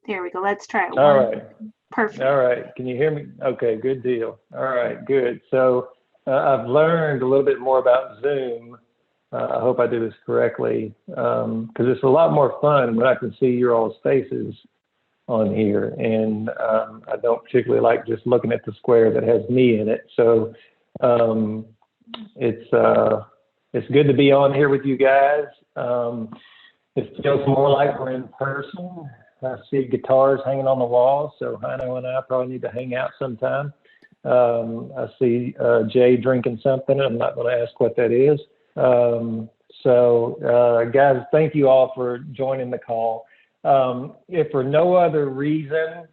There we go. Let's try it. All One. right. Perfect. All right. Can you hear me? Okay, good deal. All right, good. So I've learned a little bit more about Zoom. I hope I do this correctly, because it's a lot more fun when I can see your all's faces on here. And I don't particularly like just looking at the square that has me in it. So it's good to be on here with you guys. It feels more like we're in person. I see guitars hanging on the wall, so Heino and I probably need to hang out sometime. I see Jay drinking something. I'm not going to ask what that is. Guys, thank you all for joining the call. If for no other reason,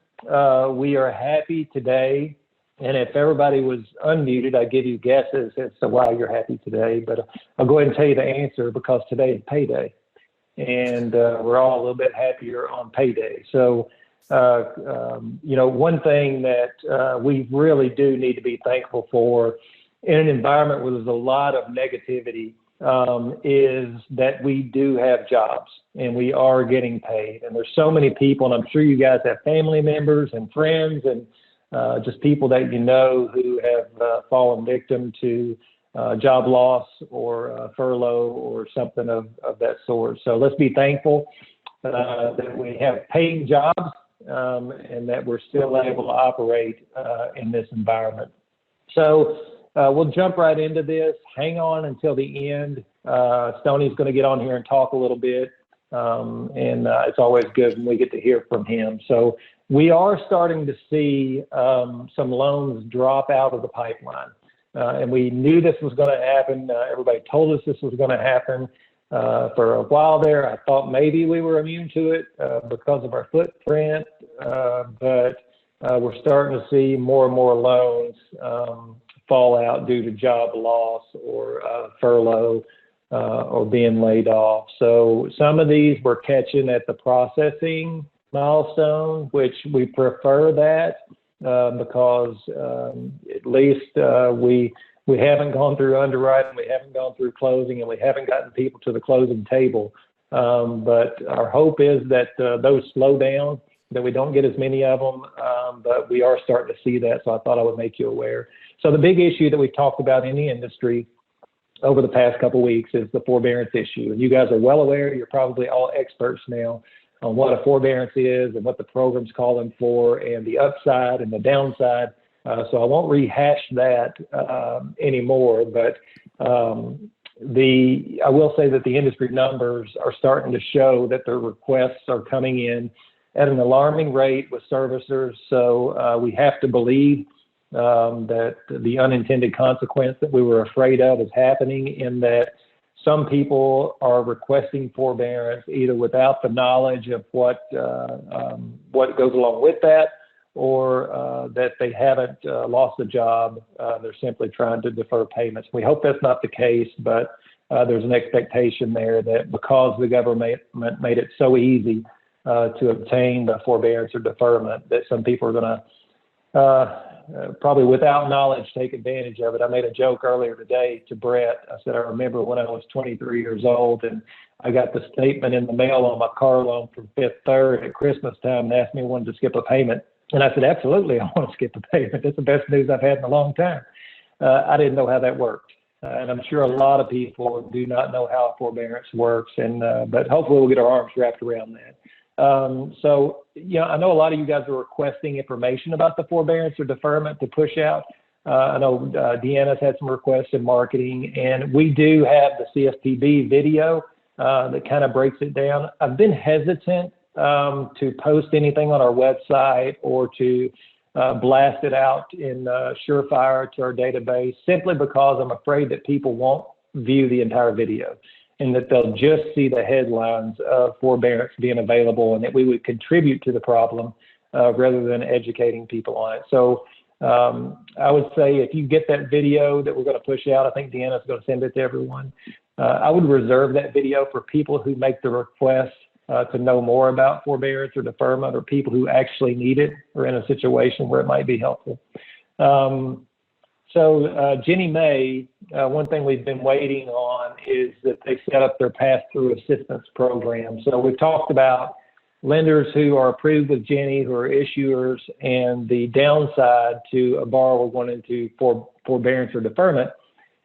we are happy today. And if everybody was unmuted, I'd give you guesses as to why you're happy today. But I'll go ahead and tell you the answer, because today is payday. And we're all a little bit happier on payday. So, one thing that we really do need to be thankful for in an environment where there's a lot of negativity is that we do have jobs and we are getting paid. And there's so many people, and I'm sure you guys have family members and friends and just people that you know who have fallen victim to job loss or furlough or something of that sort. So let's be thankful that we have paying jobs and that we're still able to operate in this environment. So we'll jump right into this. Hang on until the end. Stoney's going to get on here and talk a little bit. And it's always good when we get to hear from him. So we are starting to see some loans drop out of the pipeline. And we knew this was going to happen. Everybody told us this was going to happen for a while there. I thought maybe we were immune to it because of our footprint, but we're starting to see more and more loans fall out due to job loss or furlough or being laid off. So some of these we're catching at the processing milestone, which we prefer that. Because at least we haven't gone through underwriting, we haven't gone through closing, and we haven't gotten people to the closing table. But our hope is that those slow down, that we don't get as many of them, but we are starting to see that, so I thought I would make you aware. So the big issue that we've talked about in the industry over the past couple of weeks is the forbearance issue. And you guys are well aware, you're probably all experts now on what a forbearance is and what the program's calling for and the upside and the downside. So I won't rehash that anymore, but I will say that the industry numbers are starting to show that the requests are coming in at an alarming rate with servicers. So we have to believe that the unintended consequence that we were afraid of is happening, in that some people are requesting forbearance either without the knowledge of what goes along with that, or that they haven't lost a job. They're simply trying to defer payments. We hope that's not the case, but there's an expectation there that because the government made it so easy to obtain the forbearance or deferment, that some people are going to probably without knowledge take advantage of it. I made a joke earlier today to Brett. I said, I remember when I was 23 years old and I got the statement in the mail on my car loan from Fifth Third at Christmas time and asked me when to skip a payment. And I said, absolutely, I want to skip a payment. That's the best news I've had in a long time. I didn't know how that worked. And I'm sure a lot of people do not know how forbearance works. But hopefully we'll get our arms wrapped around that. I know a lot of you guys are requesting information about the forbearance or deferment to push out. I know Deanna's had some requests in marketing, and we do have the CFPB video that kind of breaks it down. I've been hesitant to post anything on our website or to blast it out in Surefire to our database, simply because I'm afraid that people won't view the entire video, and that they'll just see the headlines of forbearance being available, and that we would contribute to the problem rather than educating people on it. So I would say if you get that video that we're going to push out, I think Deanna's going to send it to everyone. I would reserve that video for people who make the request to know more about forbearance or deferment, or people who actually need it or in a situation where it might be helpful. So Ginnie Mae, one thing we've been waiting on is that they set up their pass-through assistance program. So we've talked about lenders who are approved with Ginnie, who are issuers, and the downside to a borrower going into forbearance or deferment,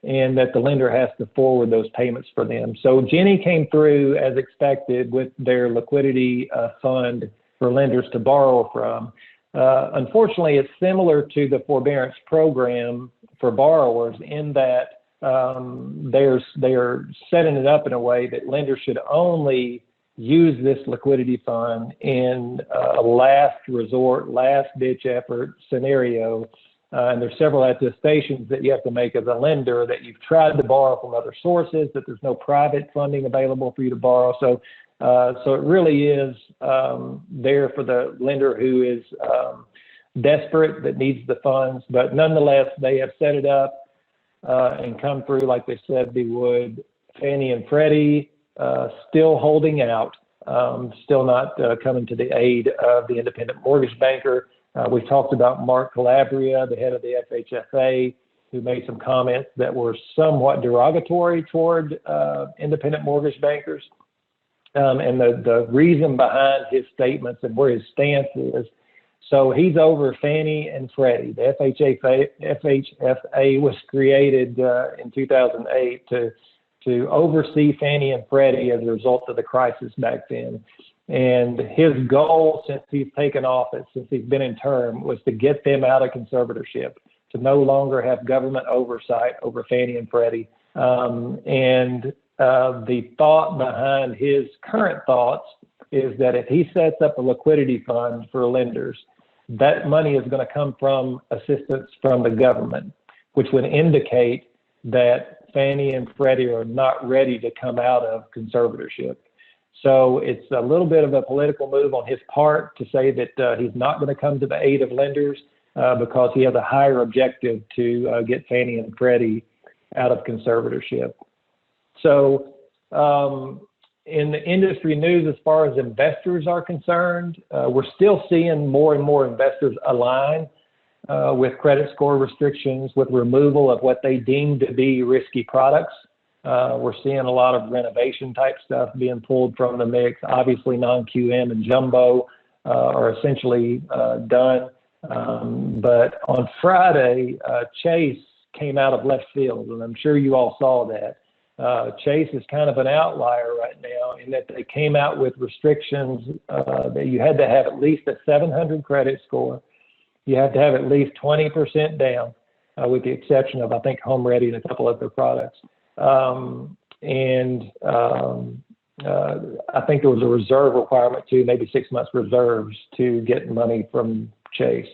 and that the lender has to forward those payments for them. So Ginnie came through as expected with their liquidity fund for lenders to borrow from. Unfortunately, it's similar to the forbearance program for borrowers in that they are setting it up in a way that lenders should only use this liquidity fund in a last resort, last ditch effort scenario. And there's several attestations that you have to make as a lender that you've tried to borrow from other sources, that there's no private funding available for you to borrow. So it really is there for the lender who is desperate, that needs the funds. But nonetheless, they have set it up and come through like they said they would. Fannie and Freddie still holding out, still not coming to the aid of the independent mortgage banker. We've talked about Mark Calabria, the head of the FHFA, who made some comments that were somewhat derogatory toward independent mortgage bankers. And the reason behind his statements and where his stance is. So he's over Fannie and Freddie. The FHFA was created in 2008 to oversee Fannie and Freddie as a result of the crisis back then. And his goal since he's taken office, since he's been in term, was to get them out of conservatorship, to no longer have government oversight over Fannie and Freddie. The thought behind his current thoughts is that if he sets up a liquidity fund for lenders, that money is going to come from assistance from the government, which would indicate that Fannie and Freddie are not ready to come out of conservatorship. So it's a little bit of a political move on his part to say that he's not going to come to the aid of lenders because he has a higher objective to get Fannie and Freddie out of conservatorship. So in the industry news, as far as investors are concerned, we're still seeing more and more investors align with credit score restrictions, with removal of what they deem to be risky products. We're seeing a lot of renovation type stuff being pulled from the mix. Obviously, non-QM and jumbo are essentially done. But on Friday, Chase came out of left field, and I'm sure you all saw that. Chase is kind of an outlier right now in that they came out with restrictions that you had to have at least a 700 credit score. You had to have at least 20% down, with the exception of, I think, Home Ready and a couple other products. I think there was a reserve requirement too, maybe 6 months reserves to get money from Chase.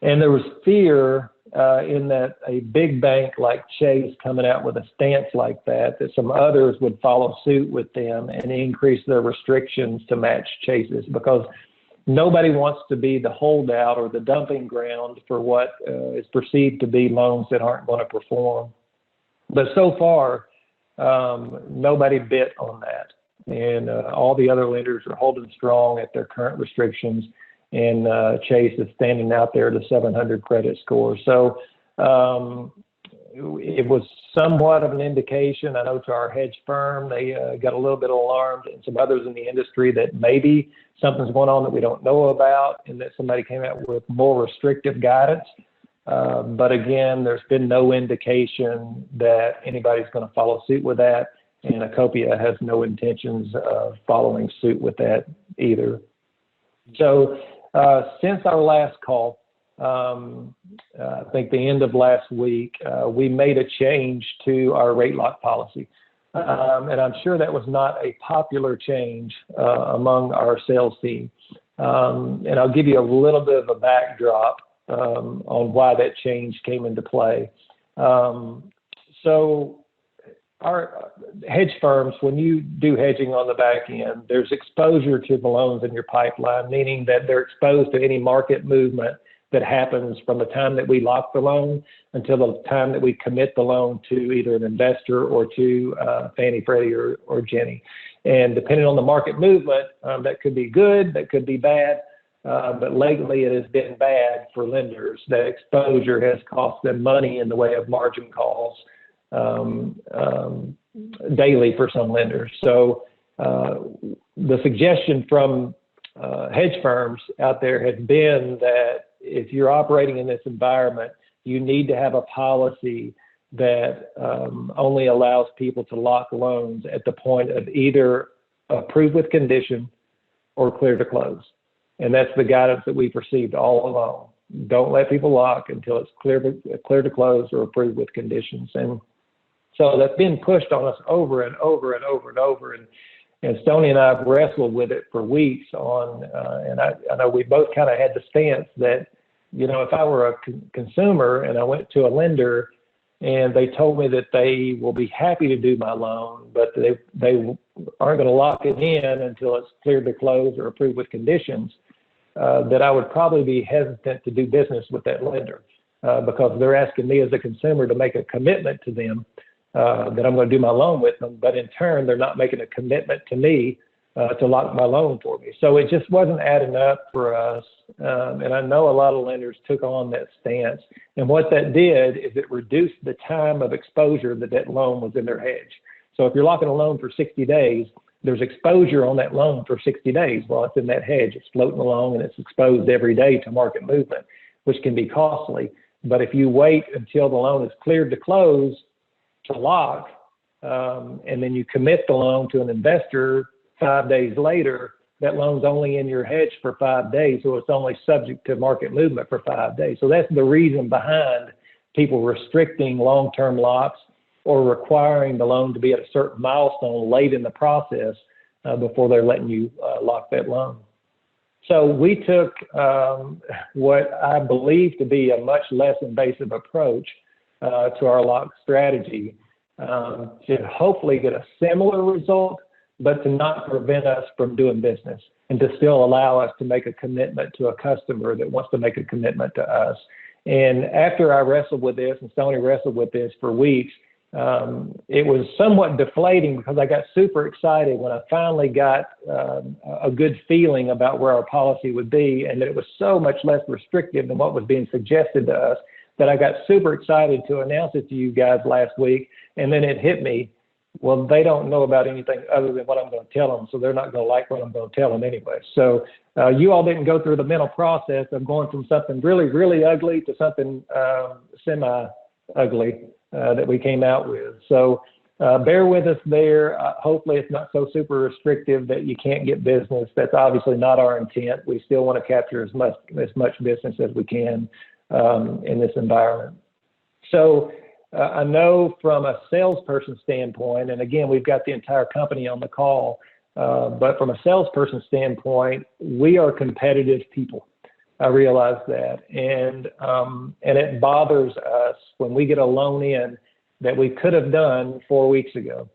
And there was fear in that a big bank like Chase coming out with a stance like that some others would follow suit with them and increase their restrictions to match Chase's, because nobody wants to be the holdout or the dumping ground for what is perceived to be loans that aren't going to perform. But so far, nobody bit on that. And all the other lenders are holding strong at their current restrictions. And Chase is standing out there at a 700 credit score. So it was somewhat of an indication, I know, to our hedge firm. They got a little bit alarmed, and some others in the industry, that maybe something's going on that we don't know about, and that somebody came out with more restrictive guidance. But again, there's been no indication that anybody's going to follow suit with that, and Acopia has no intentions of following suit with that either. So since our last call, I think the end of last week, we made a change to our rate lock policy. And I'm sure that was not a popular change among our sales team. And I'll give you a little bit of a backdrop on why that change came into play. So our hedge firms, when you do hedging on the back end, there's exposure to the loans in your pipeline, meaning that they're exposed to any market movement that happens from the time that we lock the loan until the time that we commit the loan to either an investor or to Fannie, Freddie, or Ginnie. And depending on the market movement, that could be good, that could be bad. But lately it has been bad for lenders. That exposure has cost them money in the way of margin calls daily for some lenders. So the suggestion from hedge firms out there has been that if you're operating in this environment, you need to have a policy that only allows people to lock loans at the point of either approved with condition or clear to close. And that's the guidance that we've received all along. Don't let people lock until it's clear to close or approved with conditions. And so that's been pushed on us over and over and over and over. And Stoney and I have wrestled with it for weeks on, and I know we both kind of had the stance that, you know, if I were a consumer and I went to a lender and they told me that they will be happy to do my loan, but they aren't going to lock it in until it's cleared to close or approved with conditions, that I would probably be hesitant to do business with that lender because they're asking me as a consumer to make a commitment to them that I'm going to do my loan with them, but in turn, they're not making a commitment to me to lock my loan for me. So it just wasn't adding up for us. And I know a lot of lenders took on that stance. And what that did is it reduced the time of exposure that loan was in their hedge. So if you're locking a loan for 60 days, there's exposure on that loan for 60 days while it's in that hedge. It's floating along and it's exposed every day to market movement, which can be costly. But if you wait until the loan is cleared to close to lock, and then you commit the loan to an investor 5 days later, that loan's only in your hedge for 5 days, so it's only subject to market movement for 5 days. So that's the reason behind people restricting long-term locks or requiring the loan to be at a certain milestone late in the process before they're letting you lock that loan. So we took what I believe to be a much less invasive approach to our lock strategy to hopefully get a similar result, but to not prevent us from doing business and to still allow us to make a commitment to a customer that wants to make a commitment to us. And after I wrestled with this, and Stoney wrestled with this for weeks, it was somewhat deflating because I got super excited when I finally got a good feeling about where our policy would be and that it was so much less restrictive than what was being suggested to us that I got super excited to announce it to you guys last week. And then it hit me, well, they don't know about anything other than what I'm going to tell them, so they're not going to like what I'm going to tell them anyway. So you all didn't go through the mental process of going from something really, really ugly to something semi-ugly that we came out with. So bear with us there. Hopefully it's not so super restrictive that you can't get business. That's obviously not our intent. We still want to capture as much business as we can in this environment. So I know from a salesperson standpoint, and again, we've got the entire company on the call, but from a salesperson standpoint, we are competitive people. I realize that. And it bothers us when we get a loan in that we could have done 4 weeks ago.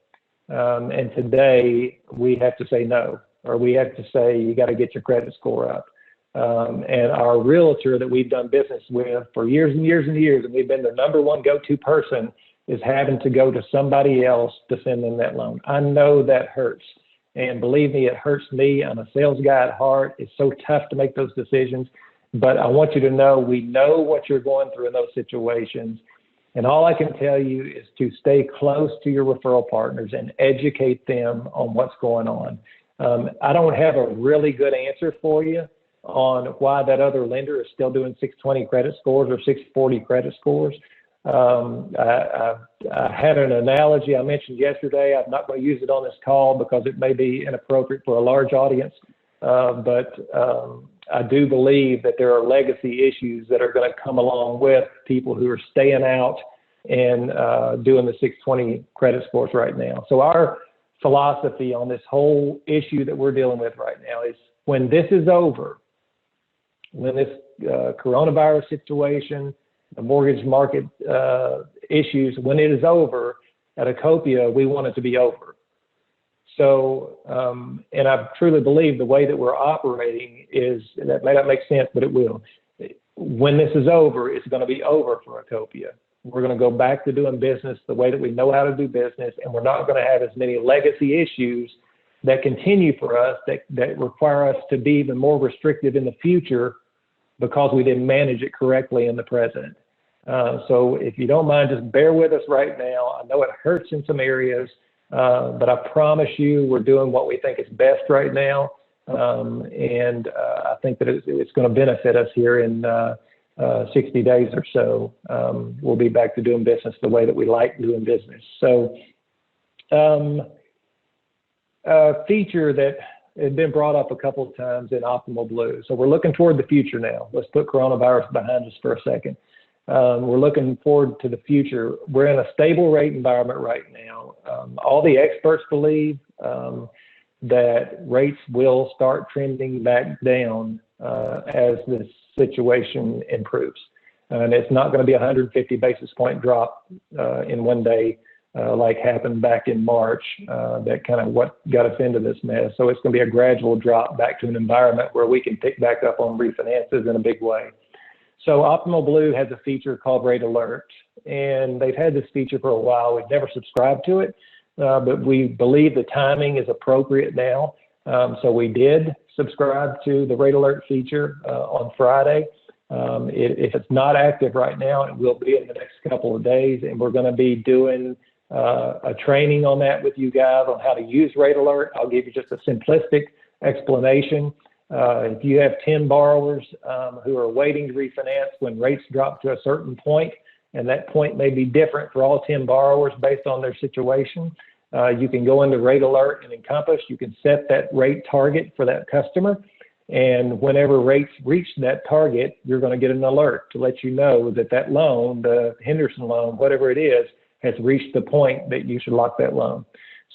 And today we have to say no, or we have to say, you got to get your credit score up. And our realtor that we've done business with for years and years and years, and we've been their number one go-to person, is having to go to somebody else to send them that loan. I know that hurts. And believe me, it hurts me. I'm a sales guy at heart. It's so tough to make those decisions. But I want you to know we know what you're going through in those situations. And all I can tell you is to stay close to your referral partners and educate them on what's going on. I don't have a really good answer for you on why that other lender is still doing 620 credit scores or 640 credit scores. I had an analogy I mentioned yesterday. I'm not going to use it on this call because it may be inappropriate for a large audience, but I do believe that there are legacy issues that are going to come along with people who are staying out and doing the 620 credit scores right now. So our philosophy on this whole issue that we're dealing with right now is when this is over, when this coronavirus situation, the mortgage market issues, when it is over, at Acopia, we want it to be over. So, and I truly believe the way that we're operating is, that may not make sense, but it will. When this is over, it's going to be over for Acopia. We're going to go back to doing business the way that we know how to do business, and we're not going to have as many legacy issues that continue for us that require us to be even more restrictive in the future because we didn't manage it correctly in the present. So if you don't mind, just bear with us right now. I know it hurts in some areas, but I promise you we're doing what we think is best right now. and I think that it's going to benefit us here in 60 days or so. We'll be back to doing business the way that we like doing business. So a feature that had been brought up a couple of times in Optimal Blue. So we're looking toward the future now. Let's put coronavirus behind us for a second. We're looking forward to the future. We're in a stable rate environment right now. All the experts believe that rates will start trending back down as this situation improves. And it's not going to be a 150 basis point drop in one day like happened back in March. That kind of what got us into this mess. So it's going to be a gradual drop back to an environment where we can pick back up on refinances in a big way. So Optimal Blue has a feature called Rate Alert, and they've had this feature for a while. We've never subscribed to it, but we believe the timing is appropriate now. So we did subscribe to the Rate Alert feature on Friday. If it's not active right now, it will be in the next couple of days, and we're going to be doing a training on that with you guys on how to use Rate Alert. I'll give you just a simplistic explanation. If you have 10 borrowers who are waiting to refinance when rates drop to a certain point, and that point may be different for all 10 borrowers based on their situation, you can go into Rate Alert and Encompass. You can set that rate target for that customer. And whenever rates reach that target, you're going to get an alert to let you know that that loan, the Henderson loan, whatever it is, has reached the point that you should lock that loan.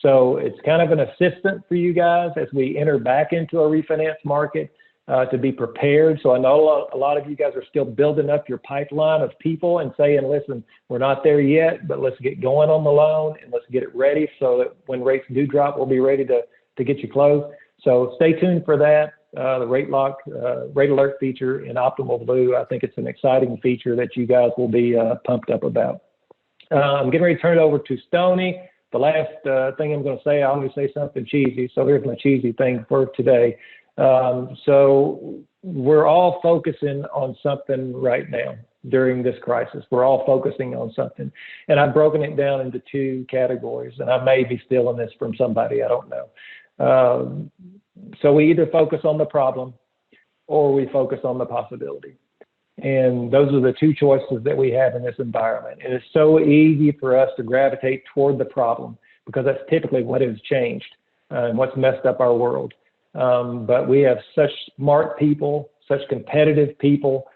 So it's kind of an assistant for you guys as we enter back into a refinance market to be prepared. So I know a lot of you guys are still building up your pipeline of people and saying, listen, we're not there yet, but let's get going on the loan and let's get it ready so that when rates do drop, we'll be ready to get you closed. So stay tuned for that. The Rate Alert feature in Optimal Blue, I think it's an exciting feature that you guys will be pumped up about. I'm getting ready to turn it over to Stoney. The last thing I'm going to say, I always say something cheesy, so here's my cheesy thing for today. So we're all focusing on something right now during this crisis. We're all focusing on something. And I've broken it down into two categories, and I may be stealing this from somebody, I don't know. So we either focus on the problem or we focus on the possibility. And those are the two choices that we have in this environment. And it's so easy for us to gravitate toward the problem because that's typically what has changed and what's messed up our world. But we have such smart people, such competitive people,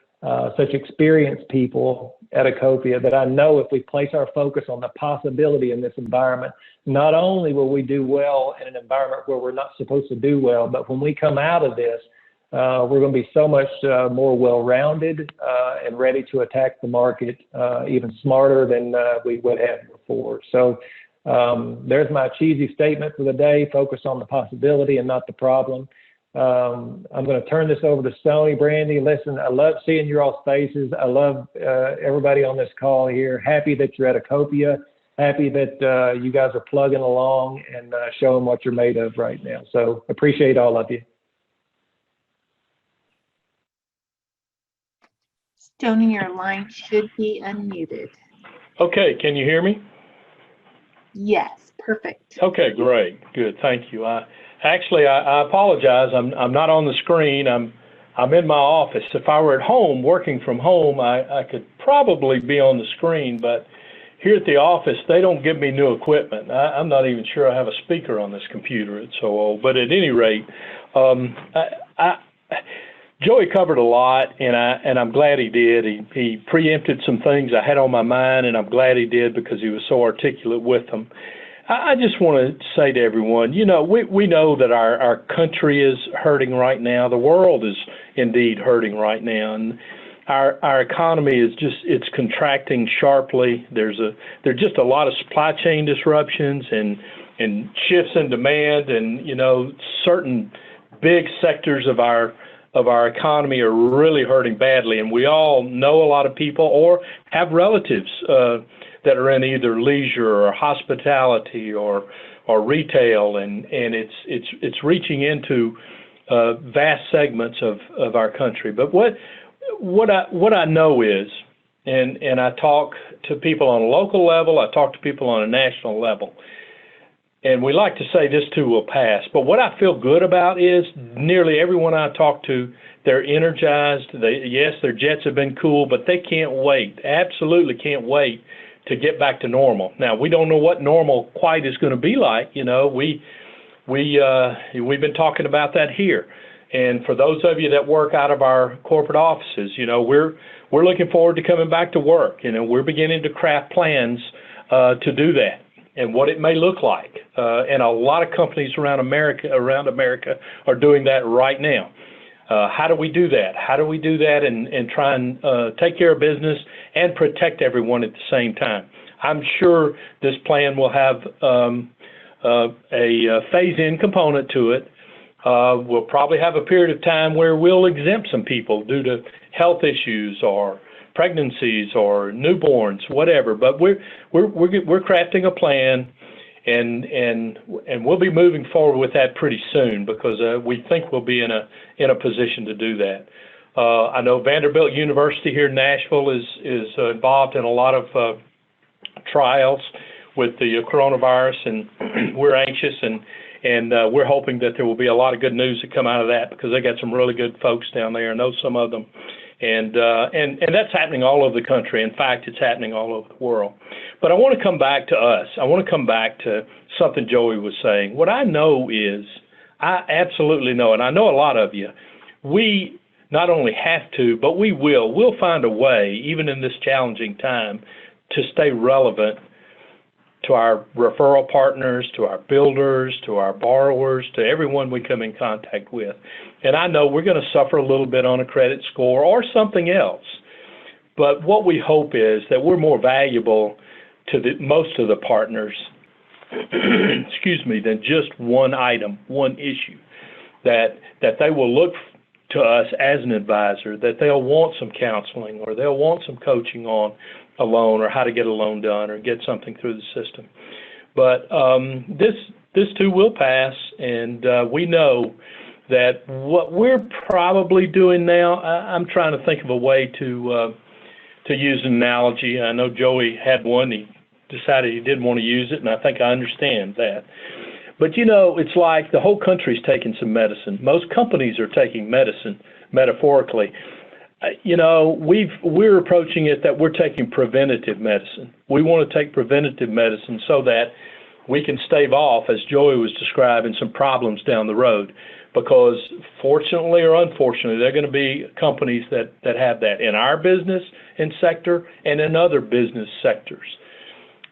such experienced people at Ecopia that I know if we place our focus on the possibility in this environment, not only will we do well in an environment where we're not supposed to do well, but when we come out of this, we're going to be so much more well-rounded and ready to attack the market even smarter than we would have before. So there's my cheesy statement for the day. Focus on the possibility and not the problem. I'm going to turn this over to Stoney. Brandy, listen, I love seeing your all's faces. I love everybody on this call here. Happy that you're at Ecopia. Happy that you guys are plugging along and showing what you're made of right now. So appreciate all of you. Stoney, your line should be unmuted. Okay, can you hear me? Yes, perfect. Okay, great, good, thank you. I apologize. I'm not on the screen. I'm in my office. If I were at home, working from home, I could probably be on the screen, but here at the office, they don't give me new equipment. I'm not even sure I have a speaker on this computer. It's so old. But at any rate, Joey covered a lot, and I'm glad he did. He preempted some things I had on my mind, and I'm glad he did because he was so articulate with them. I just want to say to everyone, you know, we know that our country is hurting right now. The world is indeed hurting right now, and our economy is it's contracting sharply. There's just a lot of supply chain disruptions and shifts in demand, and you know, certain big sectors of our economy are really hurting badly, and we all know a lot of people or have relatives that are in either leisure or hospitality or retail, and it's reaching into vast segments of our country. But what I know is, and I talk to people on a local level, I talk to people on a national level, and we like to say this too will pass, but what I feel good about is nearly everyone I talk to, they're energized. Yes, their jets have been cool, but they can't wait, absolutely can't wait to get back to normal. Now, we don't know what normal quite is going to be like. You know, we've been talking about that here. And for those of you that work out of our corporate offices, you know, we're looking forward to coming back to work. You know, we're beginning to craft plans to do that and what it may look like. And a lot of companies around America are doing that right now. How do we do that? How do we do that and try and take care of business and protect everyone at the same time? I'm sure this plan will have a phase-in component to it. We'll probably have a period of time where we'll exempt some people due to health issues or pregnancies or newborns, whatever. But we're crafting a plan, and we'll be moving forward with that pretty soon because we think we'll be in a position to do that. I know Vanderbilt University here in Nashville is involved in a lot of trials with the coronavirus, and we're anxious and we're hoping that there will be a lot of good news that come out of that because they got some really good folks down there. I know some of them. And that's happening all over the country. In fact, it's happening all over the world. But I want to come back to us. I want to come back to something Joey was saying. What I know is, I absolutely know, and I know a lot of you, we not only have to, but we'll find a way, even in this challenging time, to stay relevant to our referral partners, to our builders, to our borrowers, to everyone we come in contact with. And I know we're going to suffer a little bit on a credit score or something else. But what we hope is that we're more valuable to most of the partners, excuse me, than just one item, one issue, that they will look to us as an advisor, that they'll want some counseling or they'll want some coaching on a loan or how to get a loan done or get something through the system. But this too will pass, and we know that what we're probably doing now, I'm trying to think of a way to use an analogy. I know Joey had one. He decided he didn't want to use it, and I think I understand that. But, you know, it's like the whole country's taking some medicine. Most companies are taking medicine, metaphorically. You know, we're approaching it that we're taking preventative medicine. We want to take preventative medicine so that we can stave off, as Joey was describing, some problems down the road. Because fortunately or unfortunately, there are going to be companies that have that in our business and sector and in other business sectors.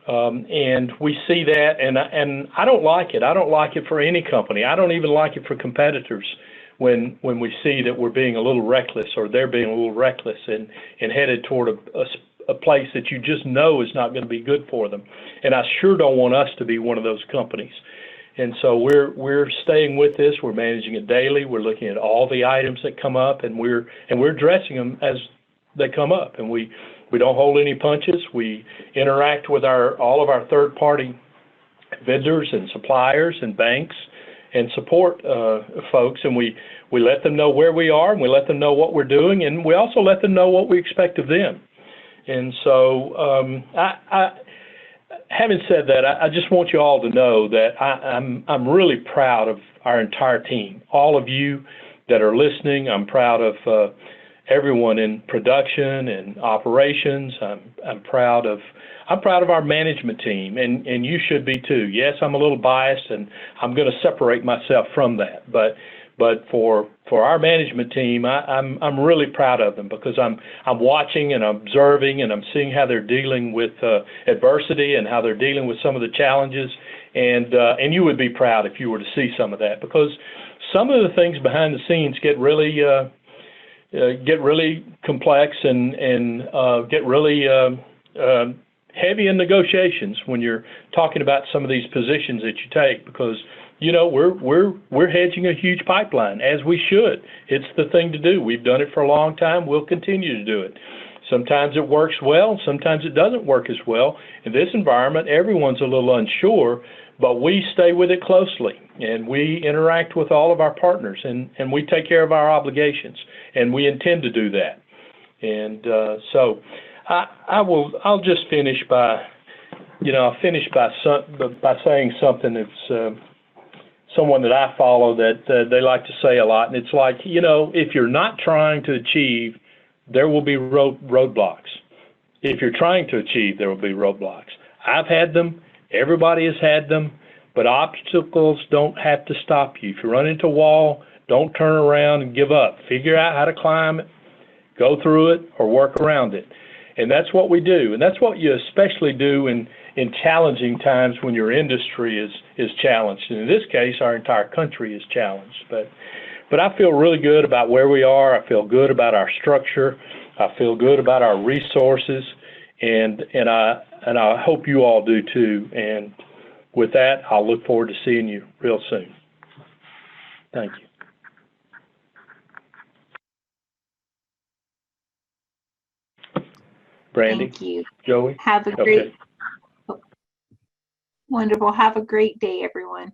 And we see that, and I don't like it. I don't like it for any company. I don't even like it for competitors when we see that we're being a little reckless or they're being a little reckless and headed toward a place that you just know is not going to be good for them. And I sure don't want us to be one of those companies. And so we're staying with this. We're managing it daily. We're looking at all the items that come up, and we're addressing them as they come up. And we don't hold any punches. We interact with all of our third-party vendors and suppliers and banks and support folks, and we let them know where we are, and we let them know what we're doing, and we also let them know what we expect of them. And so having said that, I just want you all to know that I'm really proud of our entire team, all of you that are listening. I'm proud of everyone in production and operations. I'm proud of our management team, and you should be too. Yes, I'm a little biased, and I'm going to separate myself from that. But for our management team, I'm really proud of them because I'm watching and observing, and I'm seeing how they're dealing with adversity and how they're dealing with some of the challenges. And you would be proud if you were to see some of that, because some of the things behind the scenes get really complex and get really heavy in negotiations when you're talking about some of these positions that you take, because you know we're hedging a huge pipeline, as we should. It's the thing to do. We've done it for a long time. We'll continue to do it. Sometimes it works well, sometimes it doesn't work as well. In this environment, everyone's a little unsure, but we stay with it closely, and we interact with all of our partners, and we take care of our obligations, and we intend to do that. And so I'll just finish by I'll finish by saying something that's someone that I follow that they like to say a lot, and it's like, if you're not trying to achieve, there will be roadblocks. If you're trying to achieve, there will be roadblocks. I've had them. Everybody has had them. But obstacles don't have to stop you. If you run into a wall, don't turn around and give up. Figure out how to climb it, go through it, or work around it. And that's what we do. And that's what you especially do in challenging times when your industry is challenged. And in this case, our entire country is challenged. But I feel really good about where we are. I feel good about our structure. I feel good about our resources. And I hope you all do too. And with that, I'll look forward to seeing you real soon. Thank you. Brandy? Thank you. Joey? Have a great, wonderful. Have a great day, everyone.